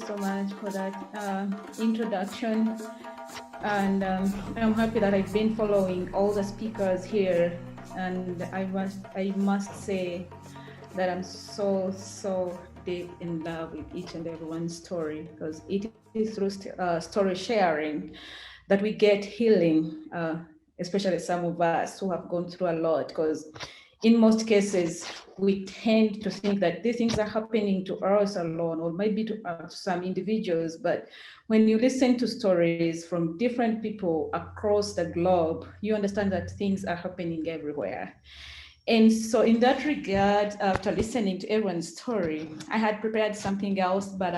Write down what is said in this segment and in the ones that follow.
so much for that introduction. And I'm happy that I've been following all the speakers here. And I must say that I'm so deep in love with each and everyone's story, because it is through story sharing that we get healing, especially some of us who have gone through a lot. Because in most cases, we tend to think that these things are happening to us alone, or maybe to some individuals. But when you listen to stories from different people across the globe, you understand that things are happening everywhere. And so, in that regard, after listening to everyone's story, I had prepared something else, but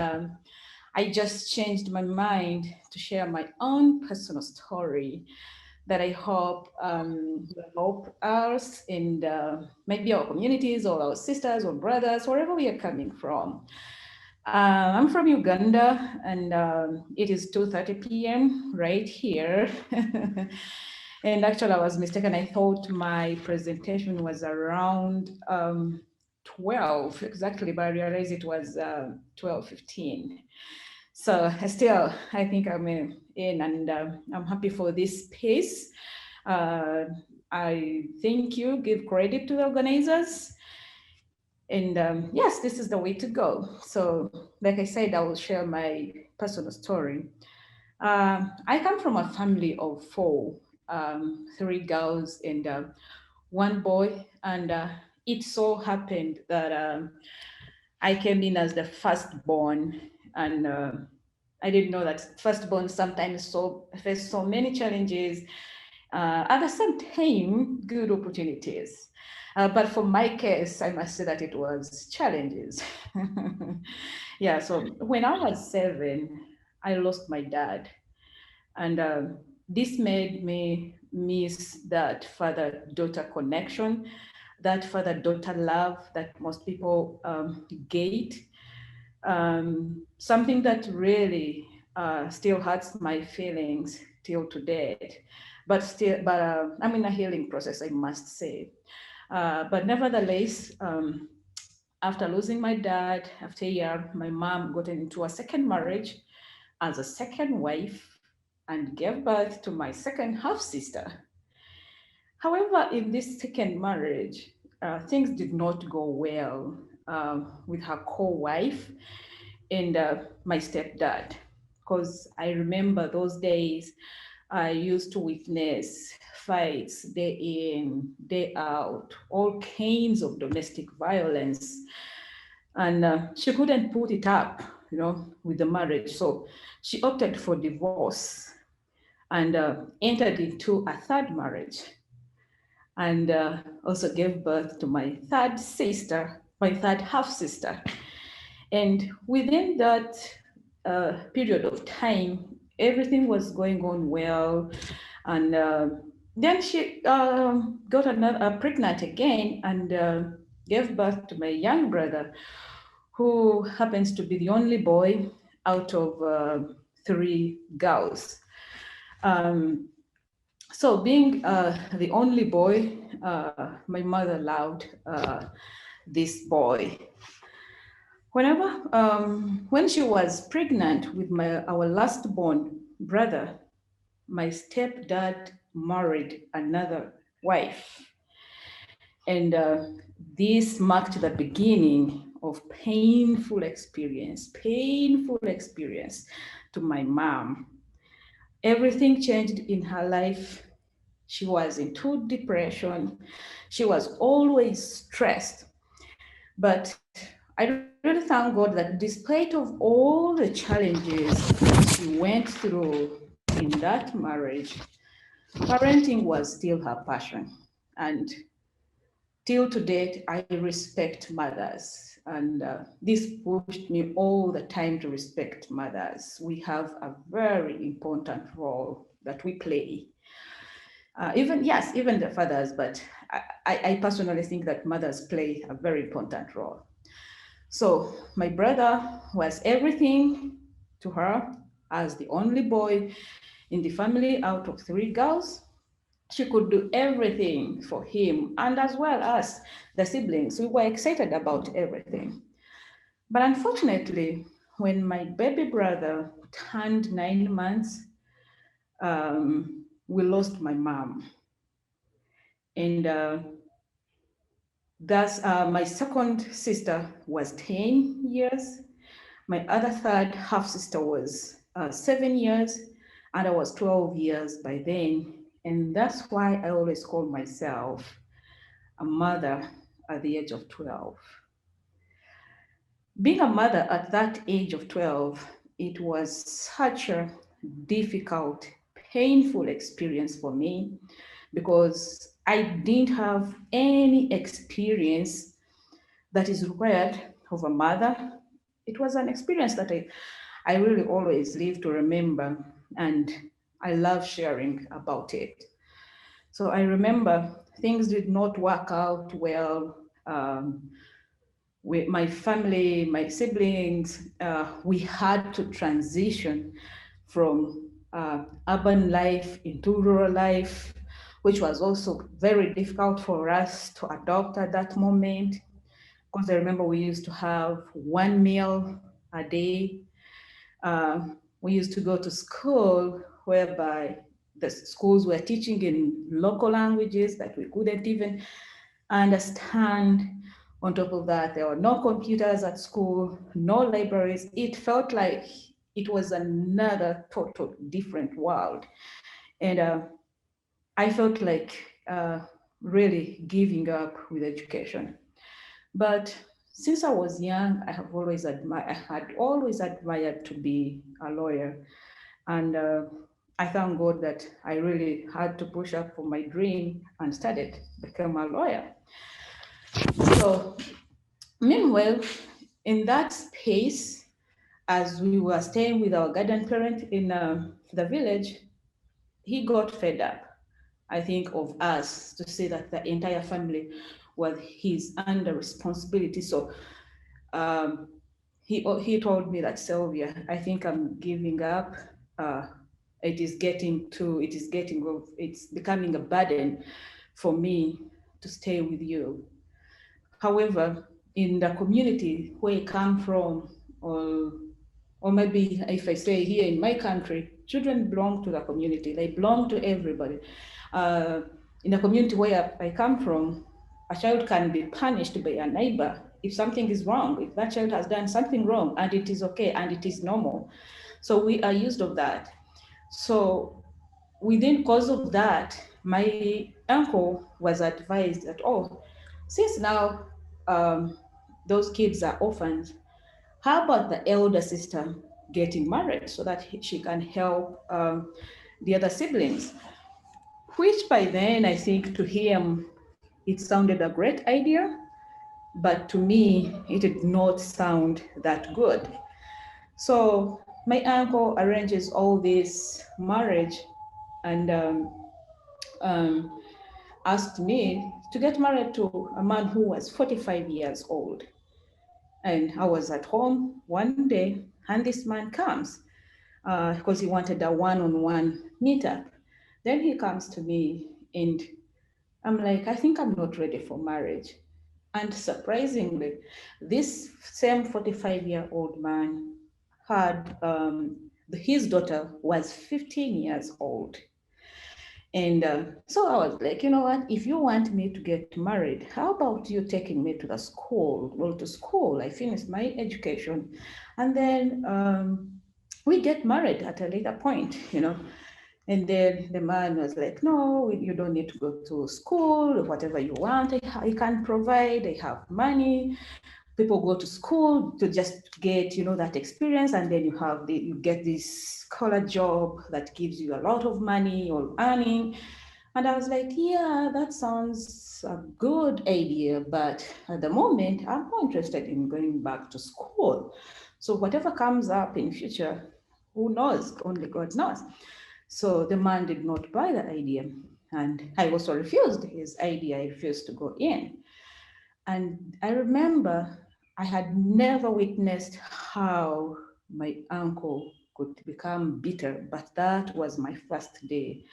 I just changed my mind to share my own personal story that I hope will help us and maybe our communities or our sisters or brothers, wherever we are coming from. I'm from Uganda, and it is 2:30 p.m. right here. And actually, I was mistaken. I thought my presentation was around 12 exactly, but I realized it was 12:15. So I think I'm in, and I'm happy for this space. Uh, I thank you, give credit to the organizers. And yes, this is the way to go. So, like I said, I will share my personal story. I come from a family of four, three girls and one boy. And it so happened that I came in as the firstborn. And I didn't know that firstborn sometimes face so many challenges. At the same time, good opportunities. But for my case, I must say that it was challenges. Yeah, so when I was 7, I lost my dad. And this made me miss that father daughter connection, that father daughter love that most people get. Something that really still hurts my feelings till today. But I'm in a healing process, I must say. But nevertheless, after losing my dad, after a year, my mom got into a second marriage as a second wife and gave birth to my second half sister. However, in this second marriage, things did not go well with her co wife and my stepdad. Because I remember those days, I used to witness fights day in, day out, all kinds of domestic violence. And she couldn't put it up, with the marriage. So she opted for divorce and entered into a third marriage, and also gave birth to my third sister, my third half sister. And within that period of time, everything was going on well. And then she got pregnant again and gave birth to my young brother, who happens to be the only boy out of three girls. Um, so being the only boy, my mother loved this boy. When she was pregnant with our last born brother, my stepdad married another wife. And this marked the beginning of painful experience to my mom. Everything changed in her life. She was into depression. She was always stressed. But I really thank God that despite of all the challenges she went through in that marriage, parenting was still her passion. And till to date, I respect mothers. And this pushed me all the time to respect mothers. We have a very important role that we play. Even the fathers, but I personally think that mothers play a very important role. So my brother was everything to her as the only boy in the family out of three girls. She could do everything for him, and as well as the siblings. We were excited about everything. But unfortunately, when my baby brother turned 9 months, we lost my mom. And thus, my second sister was 10 years. My other third half sister was 7 years, and I was 12 years by then. And that's why I always call myself a mother at the age of 12. Being a mother at that age of 12, it was such a difficult, painful experience for me because I didn't have any experience that is required of a mother. It was an experience that I really always live to remember, and I love sharing about it. So I remember things did not work out well. With my family, my siblings, we had to transition from urban life into rural life, which was also very difficult for us to adopt at that moment. Because I remember we used to have one meal a day. We used to go to school whereby the schools were teaching in local languages that we couldn't even understand. On top of that, there were no computers at school, no libraries. It felt like it was another total different world. And I felt like really giving up with education. But since I was young, I had always admired to be a lawyer. And I thank God that I really had to push up for my dream and studied, become a lawyer. So meanwhile, in that space, as we were staying with our guardian parent in the village, he got fed up, I think, of us to say that the entire family was his under responsibility. So um, he told me that, Sylvia, I think I'm giving up. Uh, it's becoming a burden for me to stay with you. However, in the community where I come from, or or maybe if I say here in my country, children belong to the community. They belong to everybody. In the community where I come from, a child can be punished by a neighbor if something is wrong, if that child has done something wrong, and it is okay and it is normal. So we are used of that. So within cause of that, my uncle was advised that, oh, since now those kids are orphans, how about the elder sister getting married so that she can help the other siblings? Which by then, I think to him, it sounded a great idea, but to me, it did not sound that good. So my uncle arranges all this marriage and um, asked me to get married to a man who was 45 years old. And I was at home one day, and this man comes because he wanted a one-on-one meetup. Then he comes to me, and I'm like, I think I'm not ready for marriage. And surprisingly, this same 45-year-old man had his daughter was 15 years old. And so I was like, you know what? If you want me to get married, how about you taking me to the school? Well, to school, I finished my education. And then we get married at a later point. And then the man was like, no, you don't need to go to school, whatever you want, I can provide, I have money. People go to school to just get, that experience, and then you get this scholar job that gives you a lot of money or earning. And I was like, yeah, that sounds a good idea, but at the moment, I'm not interested in going back to school. So whatever comes up in future, who knows? Only God knows. So the man did not buy the idea. And I also refused his idea. I refused to go in. And I remember I had never witnessed how my uncle could become bitter, but that was my first day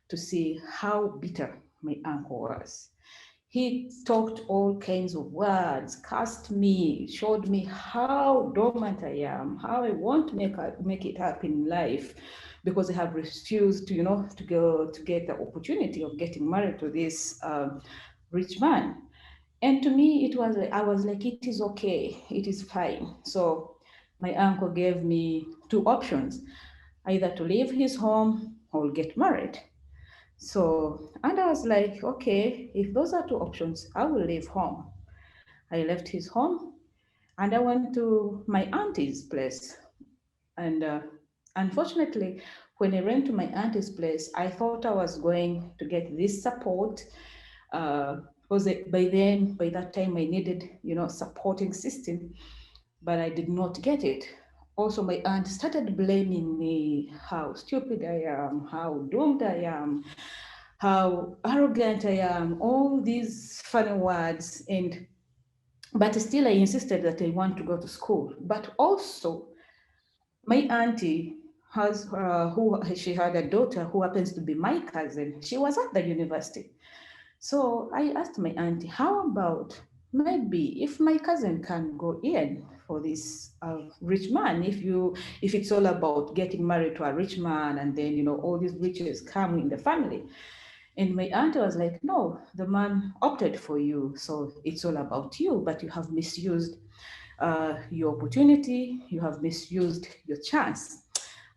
to see how bitter my uncle was. He talked all kinds of words, cursed me, showed me how dormant I am, how I want to make it up in life, because I have refused to, to get the opportunity of getting married to this rich man. And to me, it was like, I was like, it is okay, it is fine. So my uncle gave me two options, either to leave his home or get married. So, and I was like, okay, if those are two options, I will leave home. I left his home and I went to my auntie's place. And unfortunately, when I went to my auntie's place, I thought I was going to get this support. Because by that time, I needed, supporting system, but I did not get it. Also, my aunt started blaming me how stupid I am, how doomed I am, how arrogant I am, all these funny words. But still I insisted that I want to go to school. But also my auntie she had a daughter who happens to be my cousin. She was at the university. So I asked my auntie, how about maybe if my cousin can go in for this rich man, if it's all about getting married to a rich man and then all these riches come in the family. And my aunt was like, no, the man opted for you, so it's all about you, but you have misused your opportunity, you have misused your chance.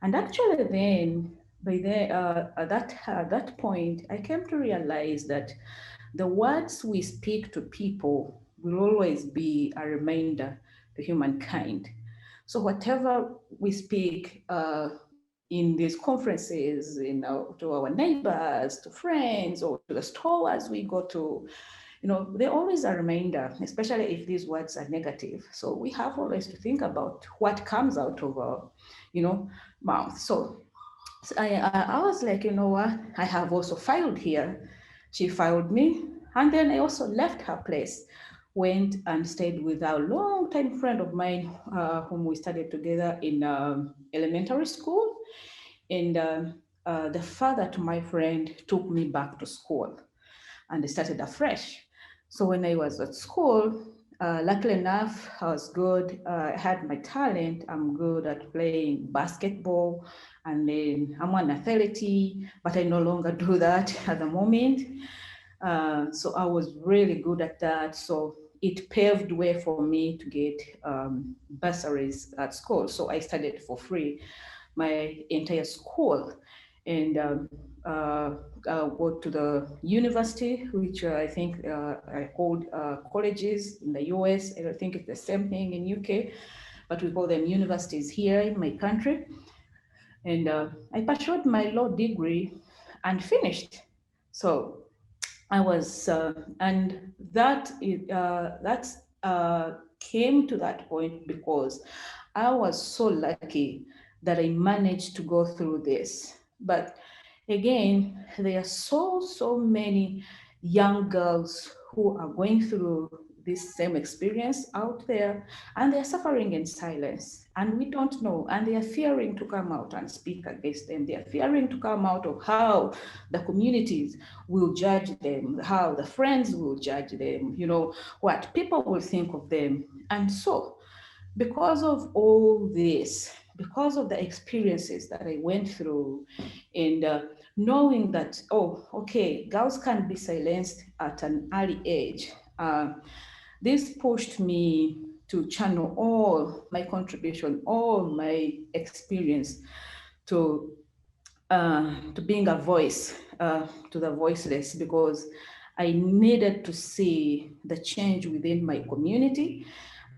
And actually, then at that point, I came to realize that the words we speak to people will always be a reminder to humankind. So whatever we speak in these conferences, to our neighbors, to friends, or to the stores we go to, they're always a reminder, especially if these words are negative. So we have always to think about what comes out of our, mouth. So I was like, you know what? I have also filed here. She filed me. And then I also left her place, went and stayed with a long-time friend of mine whom we studied together in elementary school. And the father to my friend took me back to school and I started afresh. So when I was at school, luckily enough, I was good. I had my talent. I'm good at playing basketball, and then I'm an athlete, but I no longer do that at the moment. So I was really good at that. So it paved way for me to get bursaries at school. So I studied for free my entire school, and go to the university, which I think I called colleges in the US. I don't think it's the same thing in UK, but we call them universities here in my country. And I pursued my law degree and finished. So I was, and that came to that point because I was so lucky that I managed to go through this. But again, there are so many young girls who are going through this same experience out there, and they're suffering in silence, and we don't know, and they are fearing to come out and speak against them. They are fearing to come out of how the communities will judge them, how the friends will judge them, what people will think of them. And so because of all this, because of the experiences that I went through, and knowing that, oh, okay, girls can be silenced at an early age, this pushed me to channel all my contribution, all my experience to being a voice to the voiceless, because I needed to see the change within my community,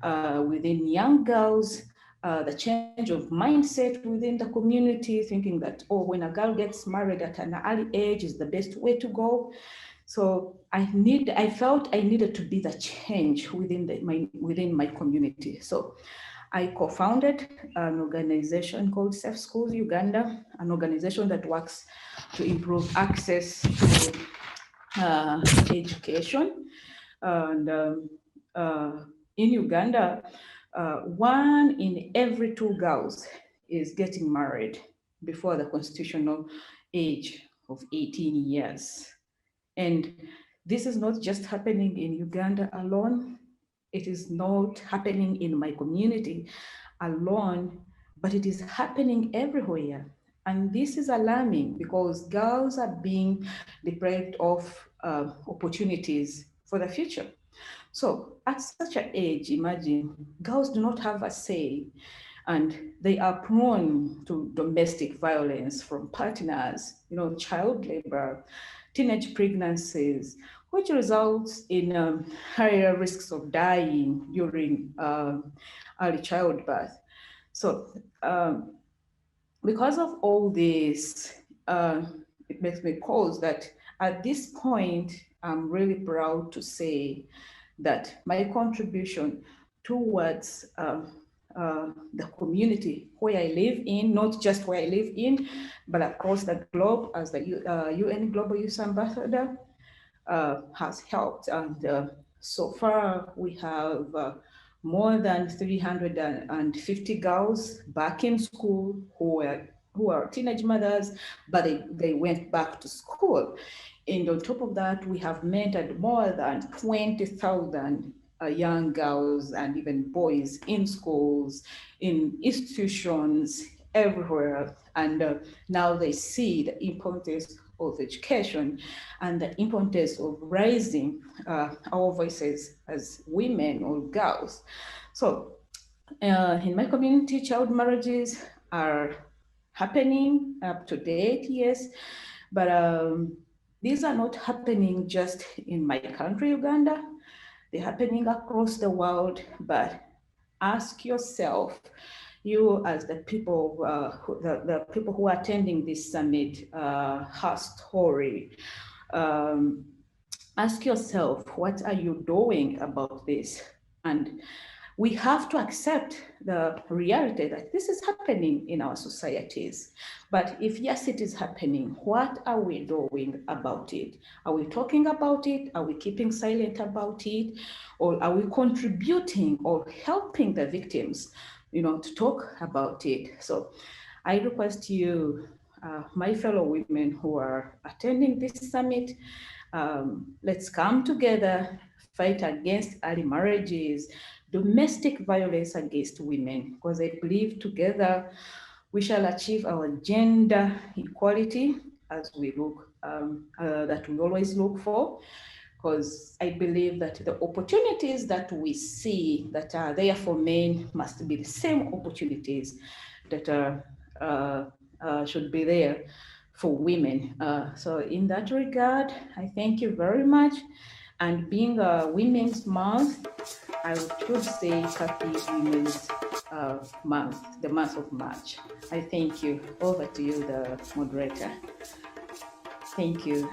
within young girls, the change of mindset within the community, thinking that, oh, when a girl gets married at an early age is the best way to go. So I felt I needed to be the change within my community. So I co-founded an organization called Safe Schools Uganda, an organization that works to improve access to education. And in Uganda, 1 in every 2 girls is getting married before the constitutional age of 18 years. And this is not just happening in Uganda alone. It is not happening in my community alone, but it is happening everywhere. And this is alarming because girls are being deprived of opportunities for the future. So at such an age, imagine girls do not have a say, and they are prone to domestic violence from partners, child labor, teenage pregnancies, which results in higher risks of dying during early childbirth. So because of all this, it makes me pause that at this point, I'm really proud to say that my contribution towards the community where I live in, not just where I live in, but across the globe as the UN Global Youth Ambassador, has helped. And so far, we have more than 350 girls back in school who are teenage mothers, but they went back to school. And on top of that, we have mentored more than 20,000 young girls and even boys in schools, in institutions, everywhere. And now they see the importance of education and the importance of raising our voices as women or girls. So in my community, child marriages are happening up to date, yes, but these are not happening just in my country, Uganda. They're happening across the world, but ask yourself, you as the people, the people who are attending this summit, Herstory, ask yourself, what are you doing about this? And we have to accept the reality that this is happening in our societies. But if yes, it is happening, what are we doing about it? Are we talking about it? Are we keeping silent about it? Or are we contributing or helping the victims, to talk about it? So I request you, my fellow women who are attending this summit, let's come together, fight against early marriages, domestic violence against women, because I believe together we shall achieve our gender equality as we look, that we always look for. Because I believe that the opportunities that we see that are there for men must be the same opportunities that should be there for women. So in that regard, I thank you very much. And being a Women's Month, I should say Happy Women's Month, the month of March. I thank you. Over to you, the moderator. Thank you.